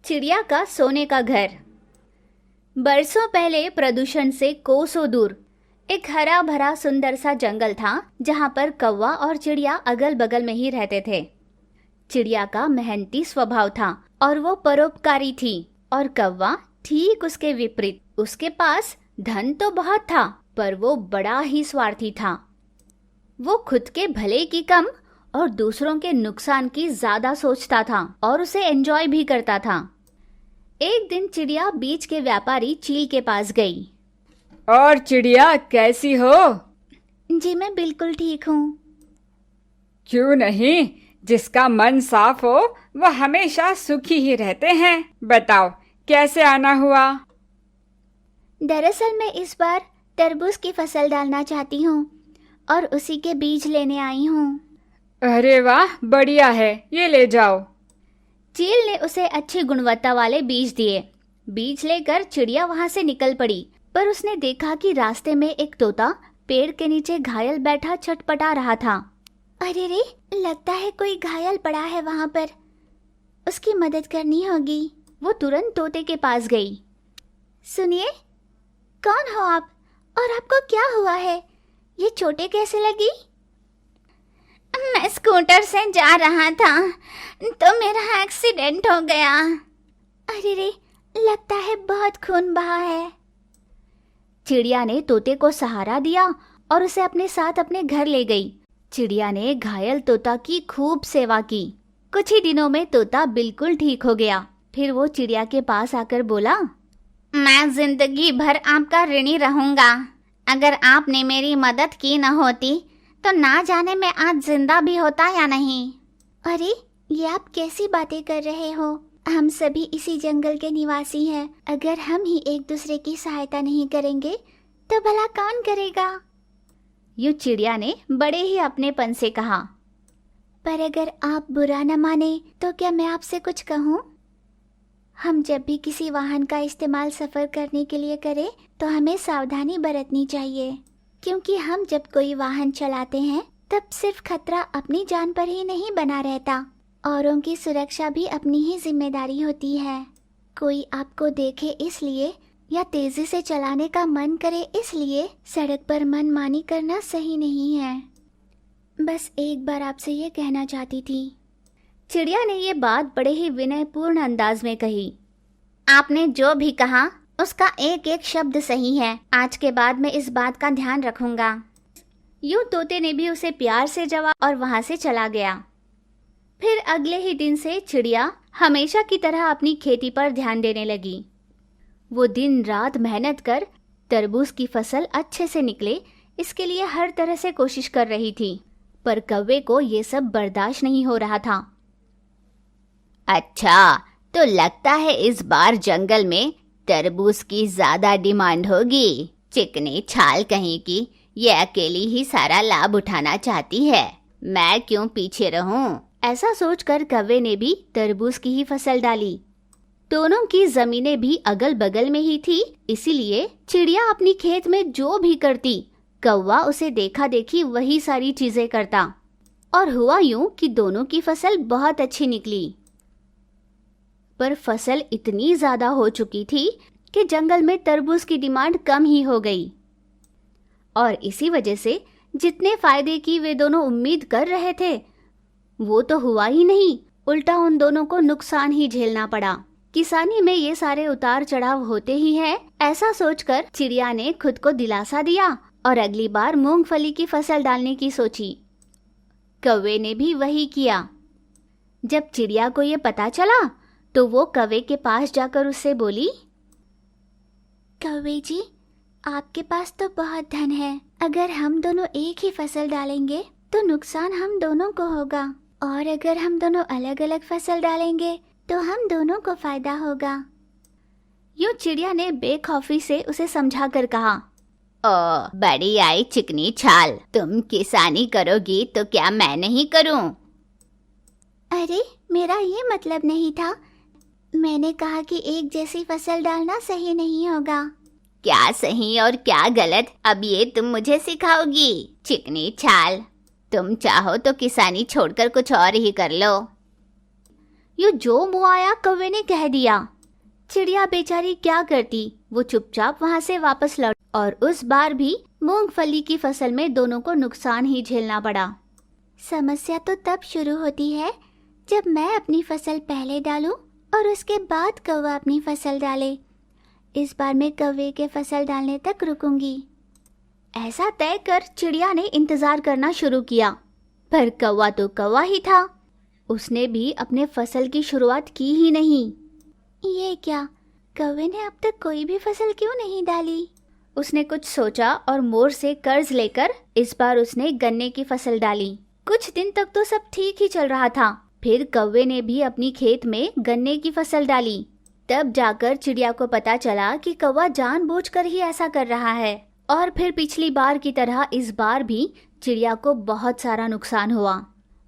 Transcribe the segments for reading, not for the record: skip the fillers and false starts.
चिड़िया का सोने का घर। बरसों पहले प्रदूषण से कोसों दूर एक हरा भरा सुंदर सा जंगल था, जहाँ पर कौवा और चिड़िया अगल बगल में ही रहते थे। चिड़िया का मेहनती स्वभाव था और वो परोपकारी थी, और कौवा ठीक उसके विपरीत। उसके पास धन तो बहुत था, पर वो बड़ा ही स्वार्थी था। वो खुद के भले की कम और दूसरों के नुकसान की ज्यादा सोचता था, और उसे एंजॉय भी करता था। एक दिन चिड़िया बीच के व्यापारी चील के पास गई। और चिड़िया कैसी हो? जी मैं बिल्कुल ठीक हूँ। क्यों नहीं, जिसका मन साफ हो वह हमेशा सुखी ही रहते हैं। बताओ कैसे आना हुआ? दरअसल मैं इस बार तरबूज की फसल डालना चाहती हूँ और उसी के बीज लेने आई हूँ। अरे वाह, बढ़िया है, ये ले जाओ। चील ने उसे अच्छी गुणवत्ता वाले बीज दिए। बीज लेकर चिड़िया वहां से निकल पड़ी, पर उसने देखा कि रास्ते में एक तोता पेड़ के नीचे घायल बैठा छटपटा रहा था। अरे रे, लगता है कोई घायल पड़ा है वहां पर, उसकी मदद करनी होगी। वो तुरंत तोते के पास गई। सुनिए, कौन हो आप और आपको क्या हुआ है? ये चोटें कैसे लगी? मैं स्कूटर से जा रहा था तो मेरा एक्सीडेंट हो गया। अरे रे, लगता है बहुत खून बहा है। चिड़िया ने तोते को सहारा दिया और उसे अपने साथ अपने घर ले गई। चिड़िया ने घायल तोता की खूब सेवा की। कुछ ही दिनों में तोता बिल्कुल ठीक हो गया। फिर वो चिड़िया के पास आकर बोला, मैं जिंदगी भर आपका ऋणी रहूंगा। अगर आपने मेरी मदद की न होती तो ना जाने मैं आज जिंदा भी होता या नहीं। अरे, ये आप कैसी बातें कर रहे हो? हम सभी इसी जंगल के निवासी हैं। अगर हम ही एक दूसरे की सहायता नहीं करेंगे तो भला कौन करेगा? यूं चिड़िया ने बड़े ही अपनेपन से कहा। पर अगर आप बुरा न माने तो क्या मैं आपसे कुछ कहूँ? हम जब भी किसी वाहन का इस्तेमाल सफर करने के लिए करें तो हमें सावधानी बरतनी चाहिए, क्योंकि हम जब कोई वाहन चलाते हैं तब सिर्फ खतरा अपनी जान पर ही नहीं बना रहता, औरों की सुरक्षा भी अपनी ही जिम्मेदारी होती है। कोई आपको देखे इसलिए या तेजी से चलाने का मन करे इसलिए सड़क पर मनमानी करना सही नहीं है। बस एक बार आपसे ये कहना चाहती थी। चिड़िया ने ये बात बड़े ही विनयपूर्ण अंदाज में कही। आपने जो भी कहा उसका एक एक शब्द सही है। आज के बाद मैं इस बात का ध्यान रखूंगा। यूं तोते ने भी उसे प्यार से जवाब और वहां से चला गया। फिर अगले ही दिन से चिड़िया हमेशा की तरह अपनी खेती पर ध्यान देने लगी। वो दिन रात मेहनत कर तरबूज की फसल अच्छे से निकले, इसके लिए हर तरह से कोशिश कर रही थी। पर कौवे को ये सब बर्दाश्त नहीं हो रहा था। अच्छा, तो लगता है इस बार जंगल में तरबूज की ज्यादा डिमांड होगी। चिकनी छाल कहीं की ये अकेली ही सारा लाभ उठाना चाहती है। मैं क्यों पीछे रहूं? ऐसा सोचकर कौवे ने भी तरबूज की ही फसल डाली। दोनों की जमीनें भी अगल बगल में ही थी, इसीलिए चिड़िया अपनी खेत में जो भी करती, कौवा उसे देखा देखी वही सारी चीजें करता। और हुआ यूं कि दोनों की फसल बहुत अच्छी निकली। पर फसल इतनी ज्यादा हो चुकी थी कि जंगल में तरबूज की डिमांड कम ही हो गई, और इसी वजह से जितने फायदे की वे दोनों उम्मीद कर रहे थे वो तो हुआ ही नहीं, उल्टा उन दोनों को नुकसान ही झेलना पड़ा। किसानी में ये सारे उतार चढ़ाव होते ही हैं, ऐसा सोचकर चिड़िया ने खुद को दिलासा दिया और अगली बार मूंगफली की फसल डालने की सोची। कौवे ने भी वही किया। जब चिड़िया को ये पता चला तो वो कौवे के पास जाकर उससे बोली, कौवे जी, आपके पास तो बहुत धन है। अगर हम दोनों एक ही फसल डालेंगे तो नुकसान हम दोनों को होगा, और अगर हम दोनों अलग अलग फसल डालेंगे तो हम दोनों को फायदा होगा। यूं चिड़िया ने बेखौफी से उसे समझा कर कहा। ओ बड़ी आई चिकनी छाल, तुम किसानी करोगी तो क्या मैं नहीं करूं? अरे, मेरा ये मतलब नहीं था। मैंने कहा कि एक जैसी फसल डालना सही नहीं होगा। क्या सही और क्या गलत अब ये तुम मुझे सिखाओगी? चिकनी छाल, तुम चाहो तो किसानी छोड़कर कुछ और ही कर लो। यूं जो मुंह आया कौवे ने कह दिया। चिड़िया बेचारी क्या करती, वो चुपचाप वहां से वापस लौट और उस बार भी मूंगफली की फसल में दोनों को नुकसान ही झेलना पड़ा। समस्या तो तब शुरू होती है जब मैं अपनी फसल पहले डालूं और उसके बाद कौवा अपनी फसल डाले। इस बार मैं कौवे के फसल डालने तक रुकूंगी। ऐसा तय कर चिड़िया ने इंतजार करना शुरू किया, पर कौवा तो कौवा ही था। उसने भी अपने फसल की शुरुआत की ही नहीं। ये क्या, कौवे ने अब तक कोई भी फसल क्यों नहीं डाली? उसने कुछ सोचा और मोर से कर्ज लेकर इस बार उसने गन्ने की फसल डाली। कुछ दिन तक तो सब ठीक ही चल रहा था। फिर कौवे ने भी अपनी खेत में गन्ने की फसल डाली। तब जाकर चिड़िया को पता चला कि कौवा जानबूझकर ही ऐसा कर रहा है। और फिर पिछली बार की तरह इस बार भी चिड़िया को बहुत सारा नुकसान हुआ।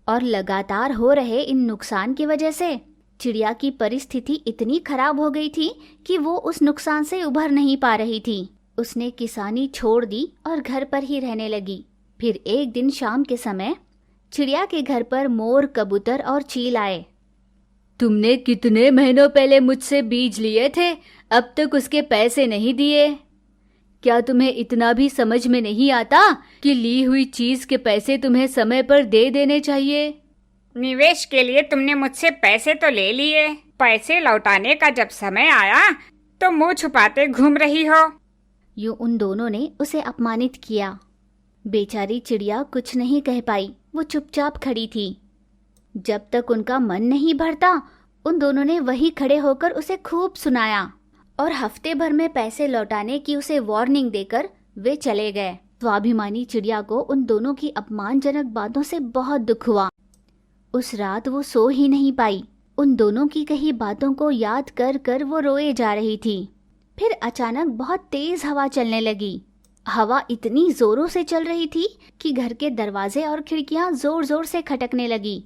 और लगातार हो रहे इन नुकसान की वजह से चिड़िया की परिस्थिति इतनी खराब हो गई थी कि वो उस नुकसान से उभर नहीं पा रही थी। उसने किसानी छोड़ दी और घर पर ही रहने लगी। फिर एक दिन शाम के समय चिड़िया के घर पर मोर, कबूतर और चील आए। तुमने कितने महीनों पहले मुझसे बीज लिए थे, अब तक उसके पैसे नहीं दिए। क्या तुम्हें इतना भी समझ में नहीं आता कि ली हुई चीज के पैसे तुम्हें समय पर दे देने चाहिए? निवेश के लिए तुमने मुझसे पैसे तो ले लिए, पैसे लौटाने का जब समय आया तो मुंह छुपाते घूम रही हो। यूं उन दोनों ने उसे अपमानित किया। बेचारी चिड़िया कुछ नहीं कह पाई, वो चुपचाप खड़ी थी। जब तक उनका मन नहीं भरता उन दोनों ने वहीं खड़े होकर उसे खूब सुनाया और हफ्ते भर में पैसे लौटाने की उसे वार्निंग देकर वे चले गए। स्वाभिमानी चिड़िया को उन दोनों की अपमानजनक बातों से बहुत दुख हुआ। उस रात वो सो ही नहीं पाई। उन दोनों की कही बातों को याद कर कर वो रोए जा रही थी। फिर अचानक बहुत तेज हवा चलने लगी। हवा इतनी जोरों से चल रही थी कि घर के दरवाजे और खिड़कियां जोर जोर से खटकने लगी।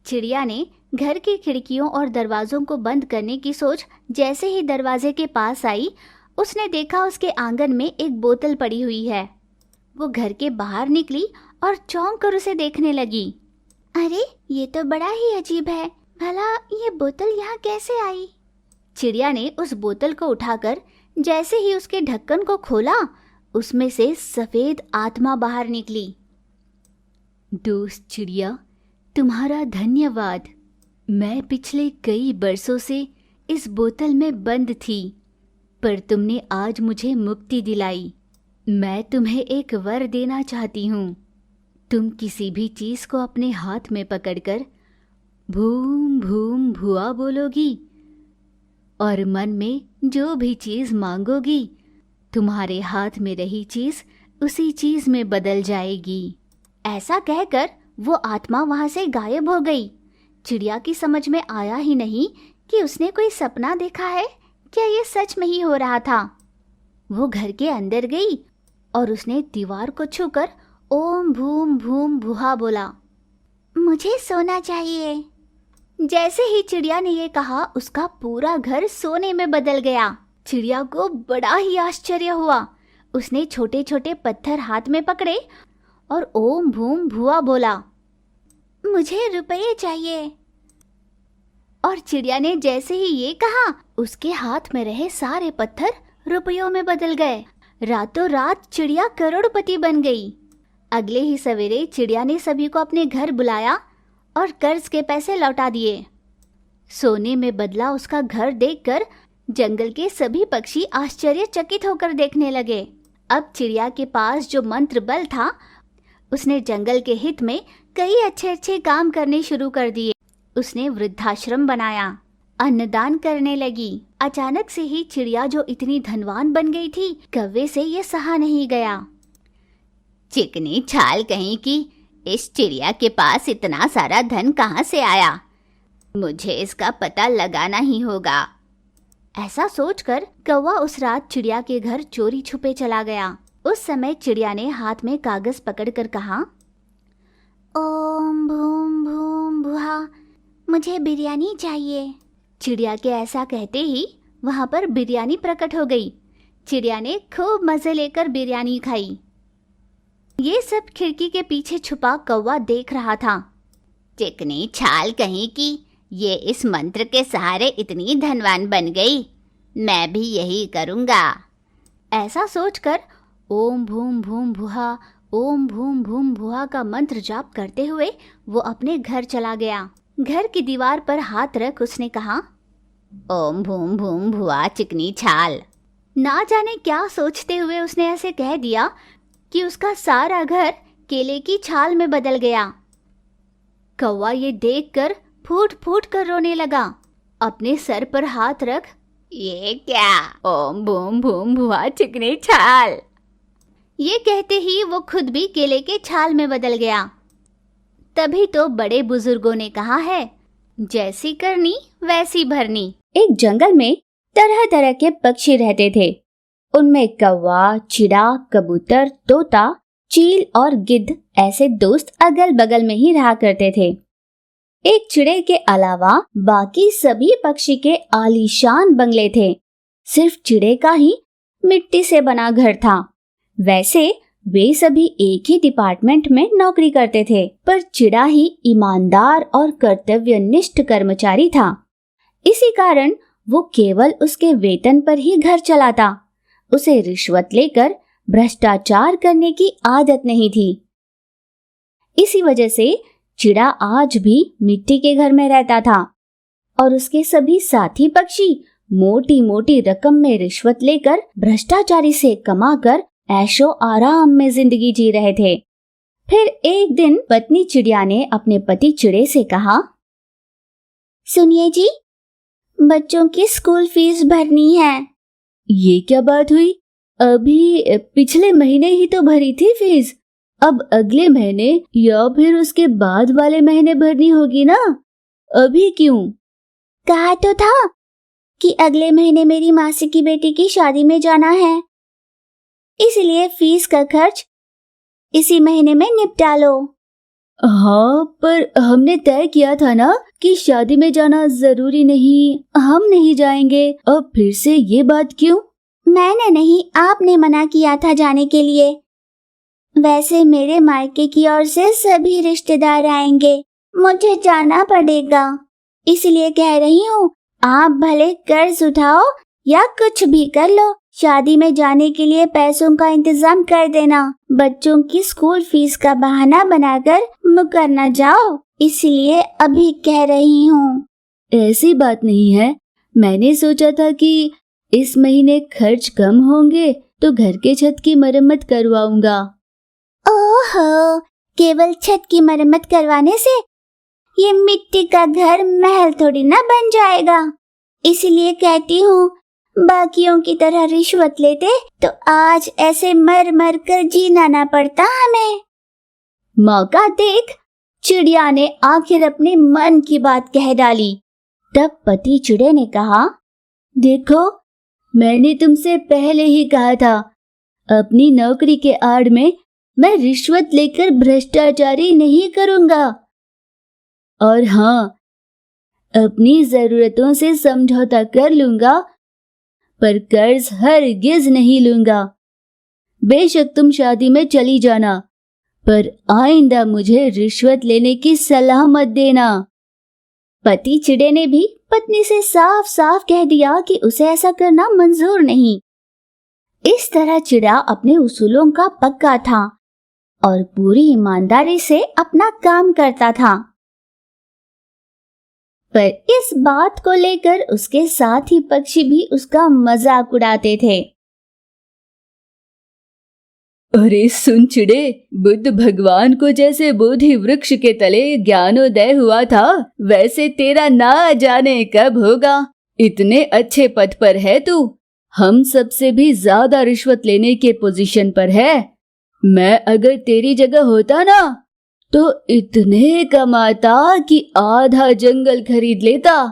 चिड़िया ने घर की खिड़कियों और दरवाजों को बंद करने की सोच जैसे ही दरवाजे के पास आई, उसने देखा उसके आंगन में एक बोतल पड़ी हुई है। वो घर के बाहर निकली और चौंक कर उसे देखने लगी। अरे, ये तो बड़ा ही अजीब है, भला ये बोतल यहाँ कैसे आई? चिड़िया ने उस बोतल को उठाकर जैसे ही उसके ढक्कन को खोला, उसमें से सफेद आत्मा बाहर निकली। दोस्त चिड़िया, तुम्हारा धन्यवाद। मैं पिछले कई बरसों से इस बोतल में बंद थी, पर तुमने आज मुझे मुक्ति दिलाई। मैं तुम्हें एक वर देना चाहती हूँ। तुम किसी भी चीज को अपने हाथ में पकड़कर भूम भूम भुआ बोलोगी और मन में जो भी चीज मांगोगी, तुम्हारे हाथ में रही चीज उसी चीज में बदल जाएगी। ऐसा कहकर वो आत्मा वहां से गायब हो गई। चिड़िया की समझ में आया ही नहीं कि उसने कोई सपना देखा है, क्या ये सच में ही हो रहा था। वो घर के अंदर गई और उसने दीवार को छूकर ओम भूम भूम भुहा बोला, मुझे सोना चाहिए। जैसे ही चिड़िया ने ये कहा, उसका पूरा घर सोने में बदल गया। चिड़िया को बड़ा ही आश्चर्य हुआ। उसने छोटे छोटे पत्थर हाथ में पकड़े और ओम भूम भुआ बोला, मुझे रुपये चाहिए। और चिड़िया ने जैसे ही ये कहा, उसके हाथ में रहे सारे पत्थर रुपयों में बदल गए। रातों रात चिड़िया करोड़पति बन गई। अगले ही सवेरे चिड़िया ने सभी को अपने घर बुलाया और कर्ज के पैसे लौटा दिए। सोने में बदला उसका घर देखकर जंगल के सभी पक्षी आश्चर्यचकित होकर देखने लगे। अब चिड़िया के पास जो मंत्र बल था, उसने जंगल के हित में कई अच्छे अच्छे काम करने शुरू कर दिए। उसने वृद्धाश्रम बनाया, अन्नदान करने लगी। अचानक से ही चिड़िया जो इतनी धनवान बन गई थी, कौवे से ये सहा नहीं गया। चिकनी छाल कहीं की, इस चिड़िया के पास इतना सारा धन कहाँ से आया? मुझे इसका पता लगाना ही होगा। ऐसा सोचकर कौवा उस रात चिड़िया के घर चोरी छुपे चला गया। उस समय चिड़िया ने हाथ में कागज पकड़कर कहा, ओम भूम भूम भुहा, मुझे बिरयानी चाहिए। चिड़िया के ऐसा कहते ही वहां पर बिरयानी प्रकट हो गई। चिड़िया ने खूब मजे लेकर बिरयानी खाई। ये सब खिड़की के पीछे छुपा कौवा देख रहा था। चिकनी छाल कहीं की, ये इस मंत्र के सहारे इतनी धनवान बन गई, मैं भी यही करूँगा। ऐसा सोचकर ओम भूम भूम भुहा, ओम भूम भूम भुहा का मंत्र जाप करते हुए वो अपने घर चला गया। घर की दीवार पर हाथ रख उसने कहा, ओम भूम भूम भुआ चिकनी छाल। ना जाने क्या सोचते हुए उसने ऐसे कह दिया कि उसका सारा घर केले की छाल में बदल गया। कौवा ये देखकर फूट फूट कर रोने लगा। अपने सर पर हाथ रख, ये क्या, ओम भूम भूम भुआ चिकनी छाल। ये कहते ही वो खुद भी केले के छाल में बदल गया। तभी तो बड़े बुजुर्गों ने कहा है, जैसी करनी वैसी भरनी। एक जंगल में तरह तरह के पक्षी रहते थे। उनमें कौवा, चिड़ा, कबूतर, तोता, चील और गिद्ध ऐसे दोस्त अगल बगल में ही रहा करते थे। एक चिड़े के अलावा बाकी सभी पक्षी के आलीशान बंगले थे। सिर्फ चिड़े का ही मिट्टी से बना घर था। वैसे वे सभी एक ही डिपार्टमेंट में नौकरी करते थे, पर चिड़ा ही ईमानदार और कर्तव्यनिष्ठ कर्मचारी था। इसी कारण वो केवल उसके वेतन पर ही घर चलाता। उसे रिश्वत लेकर भ्रष्टाचार करने की आदत नहीं थी। इसी वजह से चिड़ा आज भी मिट्टी के घर में रहता था और उसके सभी साथी पक्षी मोटी मोटी रकम में रिश्वत लेकर भ्रष्टाचारी से कमाकर ऐशो आराम में जिंदगी जी रहे थे। फिर एक दिन पत्नी चिड़िया ने अपने पति चिड़े से कहा, सुनिए जी, बच्चों की स्कूल फीस भरनी है। ये क्या बात हुई? अभी पिछले महीने ही तो भरी थी फीस। अब अगले महीने या फिर उसके बाद वाले महीने भरनी होगी ना, अभी क्यों? कहा तो था कि अगले महीने मेरी मासी की बेटी की शादी में जाना है, इसलिए फीस का खर्च इसी महीने में निपटा लो। हाँ, पर हमने तय किया था ना कि शादी में जाना जरूरी नहीं, हम नहीं जाएंगे। अब फिर से ये बात क्यों? मैंने नहीं, आपने मना किया था जाने के लिए। वैसे मेरे मायके की ओर से सभी रिश्तेदार आएंगे, मुझे जाना पड़ेगा, इसलिए कह रही हूँ, आप भले कर्ज उठाओ या कुछ भी कर लो, शादी में जाने के लिए पैसों का इंतजाम कर देना। बच्चों की स्कूल फीस का बहाना बनाकर मुकर न जाओ, इसलिए अभी कह रही हूँ। ऐसी बात नहीं है, मैंने सोचा था कि इस महीने खर्च कम होंगे तो घर के छत की मरम्मत करवाऊंगा। ओहो, केवल छत की मरम्मत करवाने से ये मिट्टी का घर महल थोड़ी ना बन जाएगा, इसलिए कहती हूँ, बाकियों की तरह रिश्वत लेते तो आज ऐसे मर मर कर जीना ना पड़ता हमें। मौका देख चिड़िया ने आखिर अपने मन की बात कह डाली। तब पति चिड़े ने कहा, देखो, मैंने तुमसे पहले ही कहा था, अपनी नौकरी के आड़ में मैं रिश्वत लेकर भ्रष्टाचारी नहीं करूंगा। और हाँ, अपनी जरूरतों से समझौता कर लूंगा, पर कर्ज हरगिज नहीं लूंगा। बेशक तुम शादी में चली जाना, पर आइंदा मुझे रिश्वत लेने की सलाह मत देना। पति चिड़े ने भी पत्नी से साफ साफ कह दिया कि उसे ऐसा करना मंजूर नहीं। इस तरह चिड़ा अपने उसूलों का पक्का था और पूरी ईमानदारी से अपना काम करता था। पर इस बात को लेकर उसके साथी पक्षी भी उसका मजाक उड़ाते थे। अरे सुन चिड़े, बुद्ध भगवान को जैसे बोधि वृक्ष के तले ज्ञानोदय हुआ था, वैसे तेरा ना जाने कब होगा। इतने अच्छे पद पर है तू, हम सबसे भी ज्यादा रिश्वत लेने के पोजीशन पर है। मैं अगर तेरी जगह होता ना, तो इतने कमाता कि आधा जंगल खरीद लेता,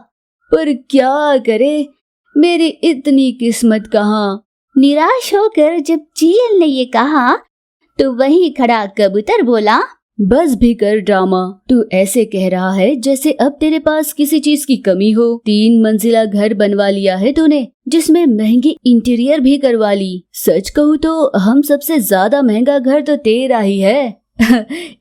पर क्या करे, मेरी इतनी किस्मत कहाँ। निराश होकर जब चील ने ये कहा, तो वहीं खड़ा कबूतर बोला, बस भी कर ड्रामा, तू ऐसे कह रहा है जैसे अब तेरे पास किसी चीज की कमी हो। 3 मंजिला घर बनवा लिया है तूने, जिसमें महंगी इंटीरियर भी करवा ली। सच कहूँ तो हम सबसे ज्यादा महंगा घर तो तेरा ही है।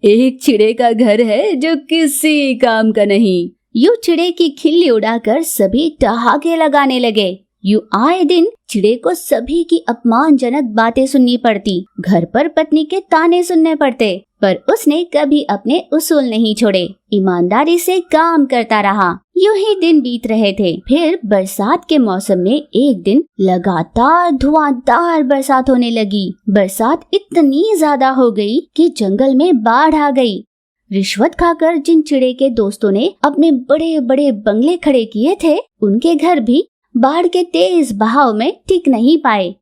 एक चिड़े का घर है जो किसी काम का नहीं। यूं चिड़े की खिल्ली उड़ाकर सभी ठहाके लगाने लगे। यूं आए दिन चिड़े को सभी की अपमानजनक बातें सुननी पड़ती, घर पर पत्नी के ताने सुनने पड़ते, पर उसने कभी अपने उसूल नहीं छोड़े, ईमानदारी से काम करता रहा। यूं ही दिन बीत रहे थे। फिर बरसात के मौसम में एक दिन लगातार धुआंधार बरसात होने लगी। बरसात इतनी ज्यादा हो गई कि जंगल में बाढ़ आ गई। रिश्वत खाकर जिन चिड़े के दोस्तों ने अपने बड़े बड़े बंगले खड़े किए थे, उनके घर भी बाढ़ के तेज बहाव में टिक नहीं पाए।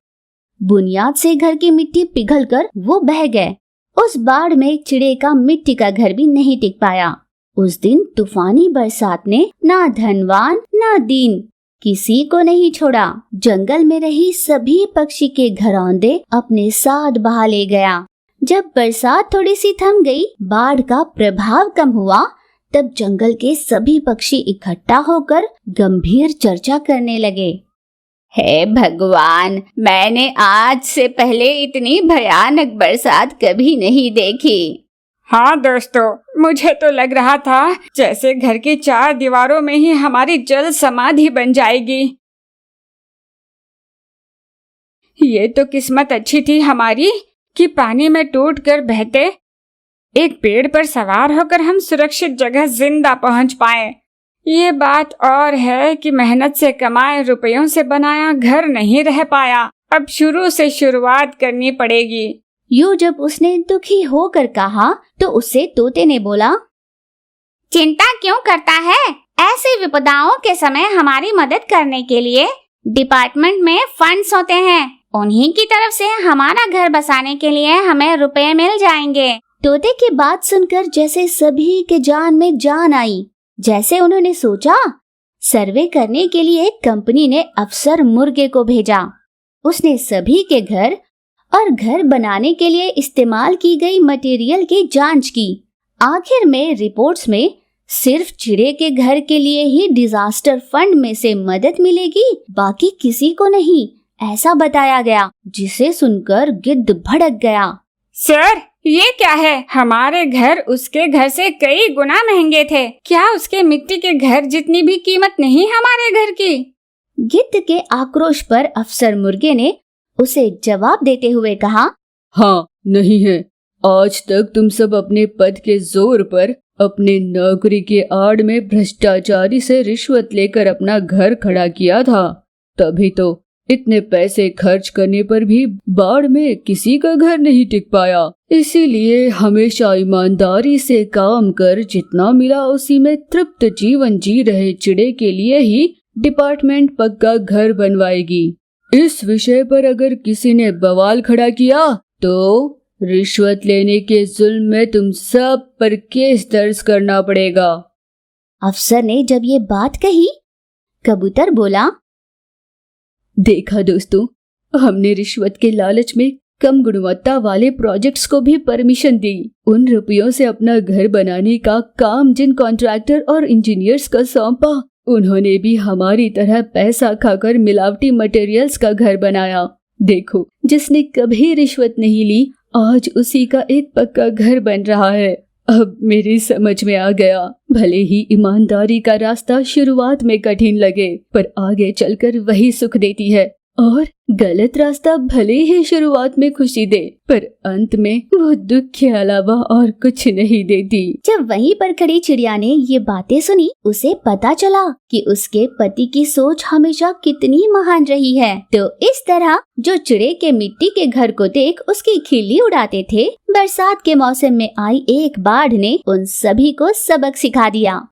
बुनियाद से घर की मिट्टी पिघलकर वो बह गए। उस बाढ़ में चिड़े का मिट्टी का घर भी नहीं टिक पाया। उस दिन तूफानी बरसात ने ना धनवान ना दीन किसी को नहीं छोड़ा। जंगल में रही सभी पक्षी के घरौंदे अपने साथ बहा ले गया। जब बरसात थोड़ी सी थम गई, बाढ़ का प्रभाव कम हुआ, तब जंगल के सभी पक्षी इकट्ठा होकर गंभीर चर्चा करने लगे। हे भगवान, मैंने आज से पहले इतनी भयानक बरसात कभी नहीं देखी। हाँ दोस्तों, मुझे तो लग रहा था जैसे घर की 4 दीवारों में ही हमारी जल समाधि बन जाएगी। ये तो किस्मत अच्छी थी हमारी कि पानी में टूटकर बहते एक पेड़ पर सवार होकर हम सुरक्षित जगह जिंदा पहुंच पाए। ये बात और है कि मेहनत से कमाए रुपयों से बनाया घर नहीं रह पाया। अब शुरू से शुरुआत करनी पड़ेगी। यूं जब उसने दुखी होकर कहा तो उससे तोते ने बोला, चिंता क्यों करता है? ऐसी विपदाओं के समय हमारी मदद करने के लिए डिपार्टमेंट में फंड्स होते हैं। उन्हीं की तरफ से हमारा घर बसाने के लिए हमें रुपए मिल जाएंगे। तोते की बात सुनकर जैसे सभी के जान में जान आई। जैसे उन्होंने सोचा, सर्वे करने के लिए कंपनी ने अफसर मुर्गे को भेजा। उसने सभी के घर और घर बनाने के लिए इस्तेमाल की गई मटेरियल की जांच की। आखिर में रिपोर्ट्स में सिर्फ चिड़े के घर के लिए ही डिजास्टर फंड में से मदद मिलेगी, बाकी किसी को नहीं, ऐसा बताया गया, जिसे सुनकर गिद्ध भड़क गया। सर, ये क्या है? हमारे घर उसके घर से कई गुना महंगे थे। क्या उसके मिट्टी के घर जितनी भी कीमत नहीं हमारे घर की? गिद्ध के आक्रोश पर अफसर मुर्गे ने उसे जवाब देते हुए कहा, हाँ, नहीं है। आज तक तुम सब अपने पद के जोर पर, अपने नौकरी के आड़ में भ्रष्टाचारी से रिश्वत लेकर अपना घर खड़ा किया था। तभी तो इतने पैसे खर्च करने पर भी बाढ़ में किसी का घर नहीं टिक पाया। इसीलिए हमेशा ईमानदारी से काम कर जितना मिला उसी में तृप्त जीवन जी रहे चिड़े के लिए ही डिपार्टमेंट पक्का घर बनवाएगी। इस विषय पर अगर किसी ने बवाल खड़ा किया तो रिश्वत लेने के जुल्म में तुम सब पर केस दर्ज करना पड़ेगा। अफसर ने जब ये बात कही, कबूतर बोला, देखा दोस्तों, हमने रिश्वत के लालच में कम गुणवत्ता वाले प्रोजेक्ट्स को भी परमिशन दी। उन रुपयों से अपना घर बनाने का काम जिन कॉन्ट्रैक्टर और इंजीनियर्स को सौंपा, उन्होंने भी हमारी तरह पैसा खाकर मिलावटी मटेरियल्स का घर बनाया। देखो, जिसने कभी रिश्वत नहीं ली, आज उसी का एक पक्का घर बन रहा है। अब मेरी समझ में आ गया, भले ही ईमानदारी का रास्ता शुरुआत में कठिन लगे, पर आगे चलकर वही सुख देती है, और गलत रास्ता भले ही शुरुआत में खुशी दे, पर अंत में वो दुख के अलावा और कुछ नहीं देती। जब वहीं पर खड़ी चिड़िया ने ये बातें सुनी, उसे पता चला कि उसके पति की सोच हमेशा कितनी महान रही है। तो इस तरह जो चिड़े के मिट्टी के घर को देख उसकी खिल्ली उड़ाते थे, बरसात के मौसम में आई एक बाढ़ ने उन सभी को सबक सिखा दिया।